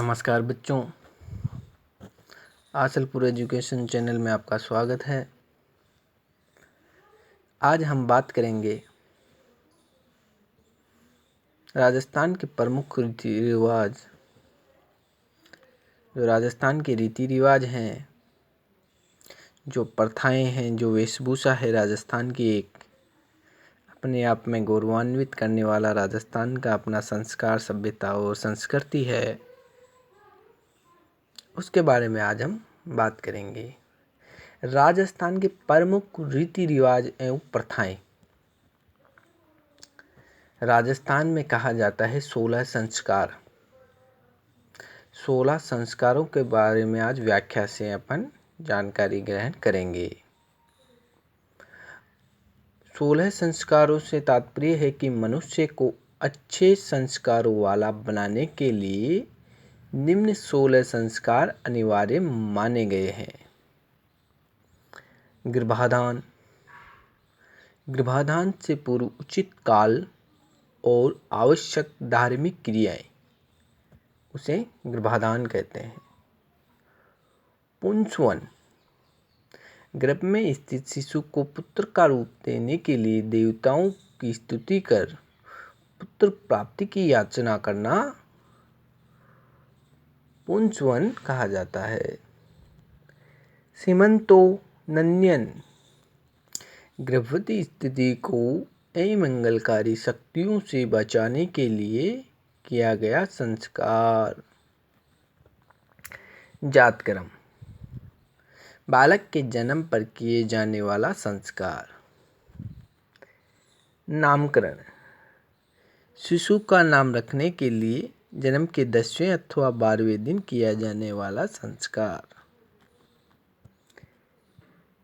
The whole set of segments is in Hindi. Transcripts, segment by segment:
नमस्कार बच्चों, आसलपुर एजुकेशन चैनल में आपका स्वागत है। आज हम बात करेंगे राजस्थान के प्रमुख रीति रिवाज। जो राजस्थान के रीति रिवाज हैं, जो प्रथाएं हैं, जो वेशभूषा है राजस्थान की, एक अपने आप में गौरवान्वित करने वाला राजस्थान का अपना संस्कार, सभ्यता और संस्कृति है, उसके बारे में आज हम बात करेंगे। राजस्थान के प्रमुख रीति रिवाज एवं प्रथाएं। राजस्थान में कहा जाता है 16 संस्कार। 16 संस्कारों के बारे में आज व्याख्या से अपन जानकारी ग्रहण करेंगे। 16 संस्कारों से तात्पर्य है कि मनुष्य को अच्छे संस्कारों वाला बनाने के लिए निम्न 16 संस्कार अनिवार्य माने गए हैं। गर्भाधान। गर्भाधान से पूर्व उचित काल और आवश्यक धार्मिक क्रियाएं, उसे गर्भाधान कहते हैं। पुंसवन। गर्भ में स्थित शिशु को पुत्र का रूप देने के लिए देवताओं की स्तुति कर पुत्र प्राप्ति की याचना करना पुंसवन कहा जाता है। सीमंतोन्नयन। गर्भवती स्थिति को अमंगलकारी शक्तियों से बचाने के लिए किया गया संस्कार। जातकर्म। बालक के जन्म पर किए जाने वाला संस्कार। नामकरण। शिशु का नाम रखने के लिए जन्म के 10वें अथवा 12वें दिन किया जाने वाला संस्कार।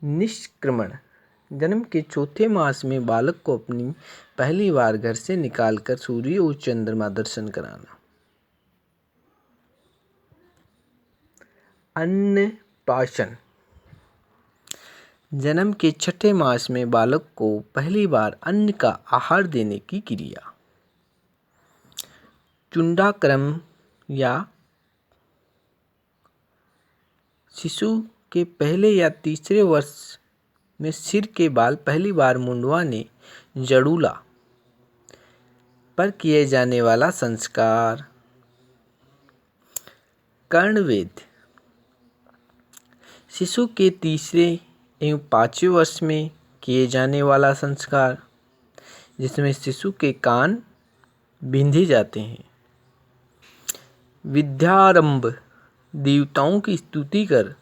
निष्क्रमण। जन्म के चौथे मास में बालक को अपनी पहली बार घर से निकालकर सूर्य और चंद्रमा दर्शन कराना। अन्नप्राशन। जन्म के छठे मास में बालक को पहली बार अन्न का आहार देने की क्रिया। चुंडाक्रम या शिशु के पहले या तीसरे वर्ष में सिर के बाल पहली बार मुंडवाने जड़ूला पर किए जाने वाला संस्कार। कर्णवेद। शिशु के तीसरे एवं 5वें वर्ष में किए जाने वाला संस्कार, जिसमें शिशु के कान बिंधे जाते हैं। विद्यारंभ। देवताओं की स्तुति कर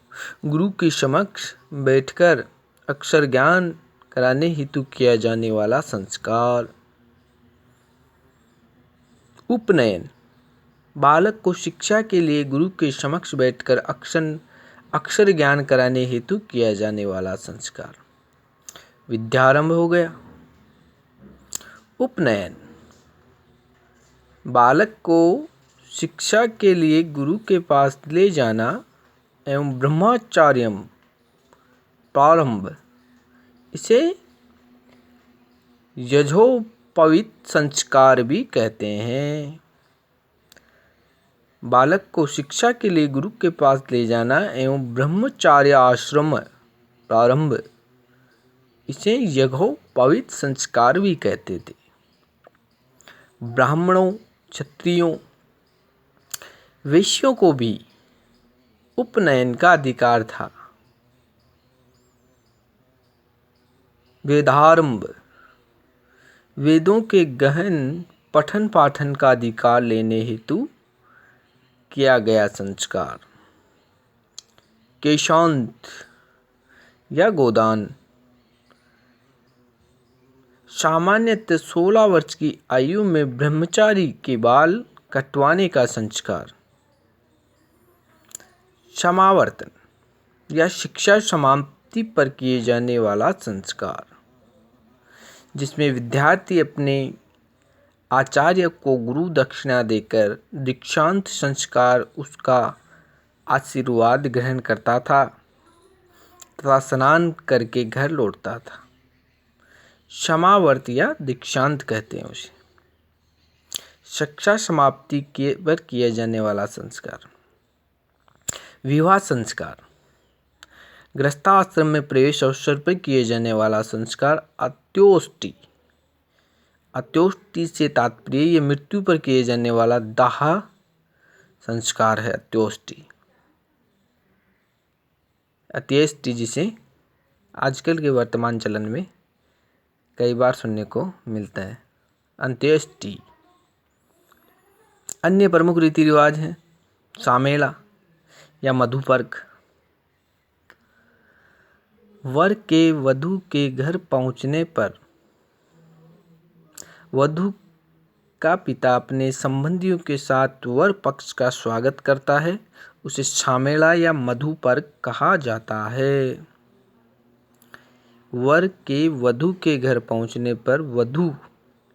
गुरु के समक्ष बैठकर अक्षर ज्ञान कराने हेतु किया जाने वाला संस्कार। उपनयन। बालक को शिक्षा के लिए गुरु के समक्ष बैठकर अक्षर ज्ञान कराने हेतु किया जाने वाला संस्कार। विद्यारंभ हो गया। उपनयन। बालक को शिक्षा के लिए गुरु के पास ले जाना एवं ब्रह्मचार्यम प्रारंभ, इसे यज्ञोपवीत संस्कार भी कहते हैं। बालक को शिक्षा के लिए गुरु के पास ले जाना एवं ब्रह्मचार्य आश्रम प्रारंभ, इसे यज्ञोपवीत संस्कार भी कहते थे। ब्राह्मणों, क्षत्रियों, वैश्यों को भी उपनयन का अधिकार था। वेदारंभ। वेदों के गहन पठन पाठन का अधिकार लेने हेतु किया गया संस्कार। केशांत या गोदान। सामान्यतः 16 वर्ष की आयु में ब्रह्मचारी के बाल कटवाने का संस्कार। समावर्तन या शिक्षा समाप्ति पर किए जाने वाला संस्कार, जिसमें विद्यार्थी अपने आचार्य को गुरु दक्षिणा देकर दीक्षांत संस्कार उसका आशीर्वाद ग्रहण करता था तथा स्नान करके घर लौटता था। समावर्त या दीक्षांत कहते हैं उसे। शिक्षा समाप्ति पर किया जाने वाला संस्कार। विवाह संस्कार। गृहस्थाश्रम में प्रवेश अवसर पर किए जाने वाला संस्कार अंत्योष्टि। अंत्योष्टि से तात्पर्य ये मृत्यु पर किए जाने वाला दाह संस्कार है। अंत्येष्टि जिसे आजकल के वर्तमान चलन में कई बार सुनने को मिलता है। अंत्येष्टि। अन्य प्रमुख रीति रिवाज हैं सामेला या मधुपर्क। वर के वधू के घर पहुंचने पर वधू का पिता अपने संबंधियों के साथ वर पक्ष का स्वागत करता है, उसे सामेला या मधुपर्क कहा जाता है। वर के वधू के घर पहुंचने पर वधू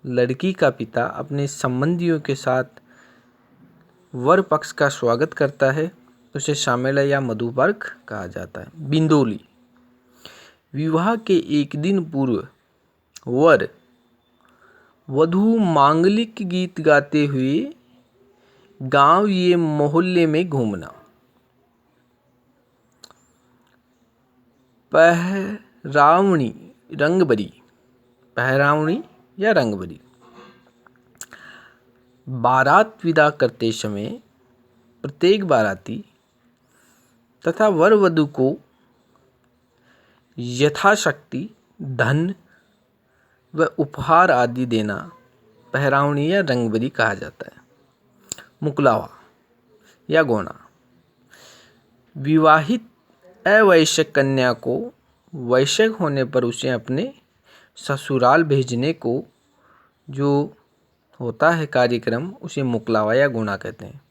लड़की का पिता अपने संबंधियों के साथ वर पक्ष का स्वागत करता है, उसे सामेला या मधुपर्क कहा जाता है। बिंदोली। विवाह के एक दिन पूर्व वर वधू मांगलिक गीत गाते हुए गांव ये मोहल्ले में घूमना। पहरावणी रंगबरी। पहरावणी या रंगबरी। बारात विदा करते समय प्रत्येक बाराती तथा वर वधू को यथाशक्ति धन व उपहार आदि देना पहरावणी या रंगबरी कहा जाता है। मुकलावा या गौना। विवाहित अवैश्यक कन्या को वैश्यक होने पर उसे अपने ससुराल भेजने को जो होता है कार्यक्रम, उसे मुकलावा या गौना कहते हैं।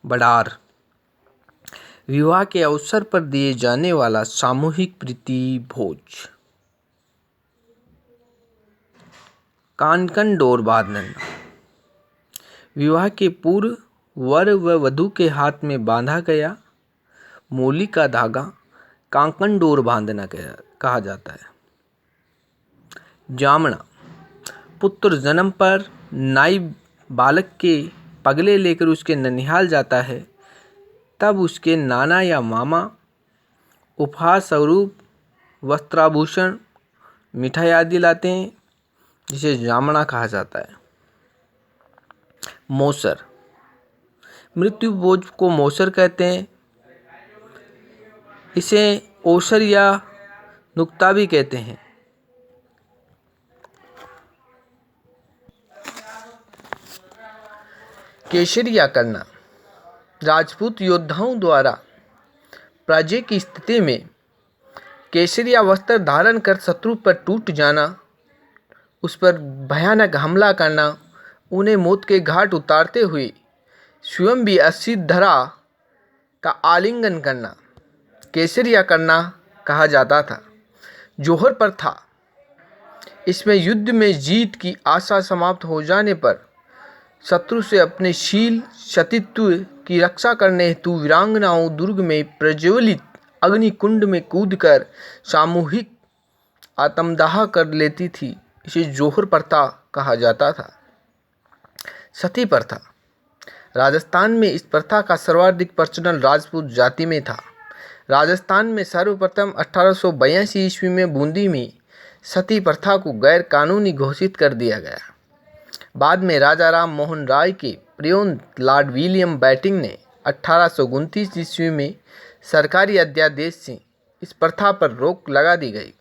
बड़ार। विवाह के अवसर पर दिए जाने वाला सामूहिक प्रीति भोज। कानकन डोर बांधना। विवाह के पूर्व वर व वधू के हाथ में बांधा गया मूली का धागा कांकन डोर बांधना कहा जाता है। जामना। पुत्र जन्म पर नाई बालक के पगले लेकर उसके ननिहाल जाता है, तब उसके नाना या मामा उपहार स्वरूप वस्त्राभूषण मिठाई आदि लाते हैं, जिसे जामना कहा जाता है। मोसर। मृत्यु भोज को मोसर कहते हैं। इसे ओसर या नुक्ता भी कहते हैं। केसरिया करना। राजपूत योद्धाओं द्वारा पराजय की स्थिति में केसरिया वस्त्र धारण कर शत्रु पर टूट जाना, उस पर भयानक हमला करना, उन्हें मौत के घाट उतारते हुए स्वयं भी असित धरा का आलिंगन करना केसरिया करना कहा जाता था। जोहर पर था। इसमें युद्ध में जीत की आशा समाप्त हो जाने पर शत्रु से अपने शील सतीत्व की रक्षा करने हेतु वीरांगनाओं दुर्ग में प्रज्वलित अग्निकुंड में कूदकर सामूहिक आत्मदाह कर लेती थी। इसे जोहर प्रथा कहा जाता था। सती प्रथा। राजस्थान में इस प्रथा का सर्वाधिक प्रचलन राजपूत जाति में था। राजस्थान में सर्वप्रथम 1882 ईस्वी में बूंदी में सती प्रथा को गैर कानूनी घोषित कर दिया गया। बाद में राजा राम मोहन राय के प्रियोंत लॉर्ड विलियम बैटिंग ने 1829 ईस्वी में सरकारी अध्यादेश से इस प्रथा पर रोक लगा दी गई।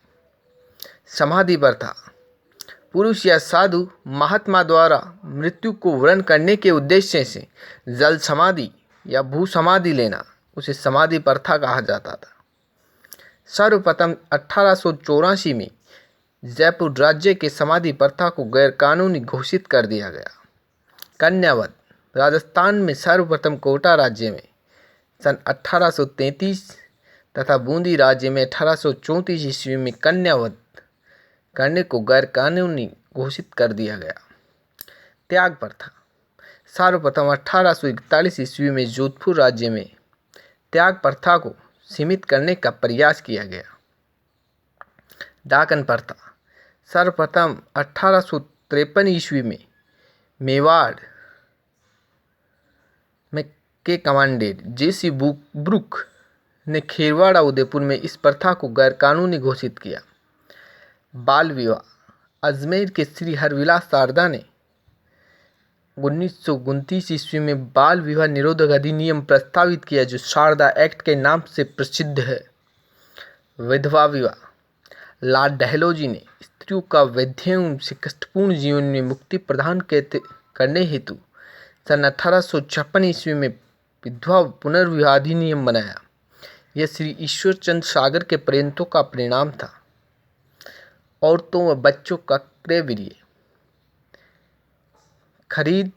समाधि प्रथा। पुरुष या साधु महात्मा द्वारा मृत्यु को वरण करने के उद्देश्य से जल समाधि या भू समाधि लेना, उसे समाधि प्रथा कहा जाता था। सर्वप्रथम 1884 में जयपुर राज्य के समाधि प्रथा को गैर कानूनी घोषित कर दिया गया। कन्यावध। राजस्थान में सर्वप्रथम कोटा राज्य में सन 1833 तथा बूंदी राज्य में 1834 ईस्वी में कन्यावध करने को गैर कानूनी घोषित कर दिया गया। त्याग प्रथा। सर्वप्रथम 1841 ईस्वी में जोधपुर राज्य में त्याग प्रथा को सीमित करने का प्रयास किया गया। डाकन प्रथा। सर्वप्रथम 1853 ईस्वी में मेवाड़ में के कमांडेंट जे.सी. ब्रूक ने खेरवाड़ा उदयपुर में इस प्रथा को गैरकानूनी घोषित किया। बाल विवाह अजमेर के श्री हरविलास शारदा ने 1929 ईस्वी में बाल विवाह निरोधक अधिनियम प्रस्तावित किया, जो शारदा एक्ट के नाम से प्रसिद्ध है। विधवा विवाह लॉर्ड डलहौजी ने स्त्रियों का वैधव्य से कष्टपूर्ण जीवन में मुक्ति प्रदान करने हेतु सन 1856 ईस्वी में विधवा पुनर्विवाह अधिनियम बनाया। यह श्री ईश्वर चंद्र सागर के प्रयत्नों का परिणाम था। औरतों व बच्चों का क्रय विक्रय, खरीद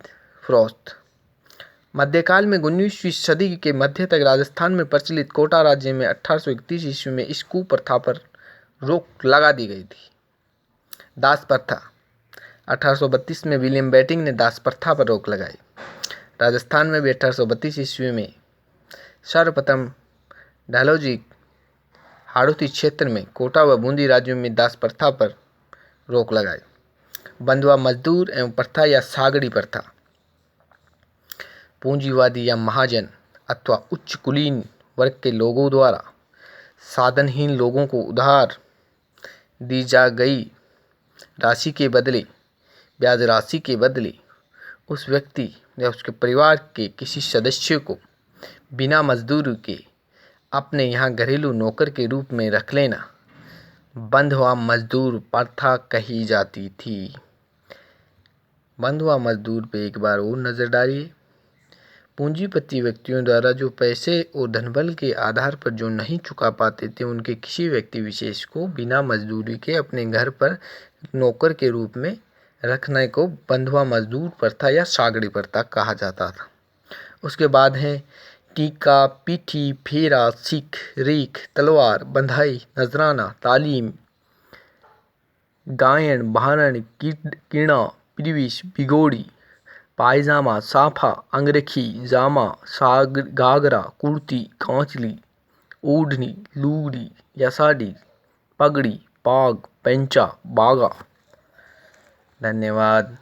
फरोख्त मध्यकाल में 19वीं सदी के मध्य तक राजस्थान में प्रचलित कोटा राज्य में 1831 ईस्वी में इस कुप्रथा पर रोक लगा दी गई थी। दास प्रथा 1832 में विलियम बेंटिंक ने दास प्रथा पर रोक लगाई। राजस्थान में भी 1832 ईस्वी में सर्वप्रथम डलहौजी हाड़ौती क्षेत्र में कोटा व बूंदी राज्यों में दास प्रथा पर रोक लगाई। बंधुआ मजदूर एवं प्रथा या सागड़ी प्रथा पूंजीवादी या महाजन अथवा उच्च कुलीन वर्ग के लोगों द्वारा साधनहीन लोगों को उधार दी जा गई राशि के बदले, ब्याज राशि के बदले उस व्यक्ति या उसके परिवार के किसी सदस्य को बिना मजदूरी के अपने यहाँ घरेलू नौकर के रूप में रख लेना बंधुआ मजदूर प्रथा कही जाती थी। बंधुआ मजदूर पे एक बार और नज़र डालिए। पूंजीपति व्यक्तियों द्वारा जो पैसे और धनबल के आधार पर जो नहीं चुका पाते थे, उनके किसी व्यक्ति विशेष को बिना मजदूरी के अपने घर पर नौकर के रूप में रखने को बंधुआ मजदूर प्रथा या सागड़ी प्रथा कहा जाता था। उसके बाद है टीका, पीठी, फेरा, सीख, रेख, तलवार, बंधाई, नजराना, तालीम, गायन, भारण, कीड़ा, पिरविश, बिगोड़ी, पायजामा, साफा, अंगरखी, जामा, घाघरा, कुर्ती, कांचली, ओढ़नी, लूगड़ी या साड़ी, पगड़ी, पाग, पेंचा, बागा। धन्यवाद।